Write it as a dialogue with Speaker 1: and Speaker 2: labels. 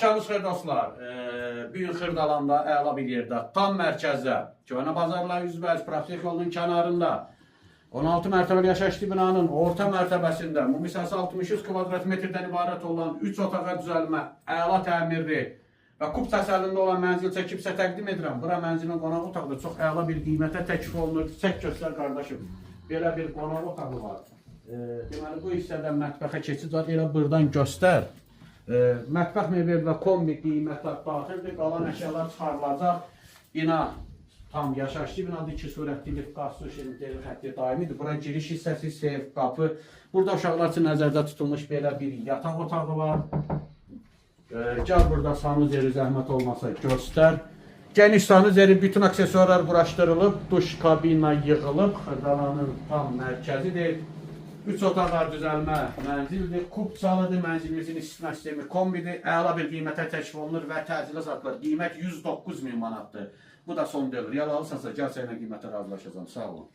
Speaker 1: Axşamınız xeyir dostlar. Büyük Xırdalanda, əla bir yerdə, tam mərkəzdə, Köhnə bazarlar üzbəyiz, Prospekt yolunun kənarında, 16 mərtəbəli yaşayışlı binanın orta mərtəbəsində ümumi sahəsi 63 kvadrat metrdən ibarət olan 3 otağa düzəlmə, əla təmirli və kub təsəllində olan mənzil çəkibsə təqdim edirəm. Bura mənzilin qonaq otaqda çox əla bir qiymətə təklif olunur. Çək göstər qardaşım. Belə bir qonaq otağı var. Deməli bu hissədən mətbəxə keçid var. Elə buradan göstər. Mətbəx mebel və kombi qiymətlər daxildir. Qalan əşyalar çıxarılacaq. Bina tam yaşayışlı binadır. 2 surətli lift, qaz, su, şirinlik xətti daimidir. Bura giriş hissəsi, seyf, qapı. Burada uşaqlar üçün nəzərdə tutulmuş belə bir yataq otağı var. Gəl burada sanuz yeri zəhmət olmasa göstər. Geniş sanuz yeri, bütün aksesuarlar quraşdırılıb, duş kabina yığılıb. Xırdalanın tam mərkəzidir. 3 otaqlar düzəlmə mənzildir. Kub çalıdır. Mənzilimizin istisna sistemi kombidir. Əla bir qiymətə təklif olunur və təcili satılır. Qiymət 109 min manatdır. Bu da son devr. Real alırsansa gəl sənə qiymətə razılaşacağam. Sağ olun.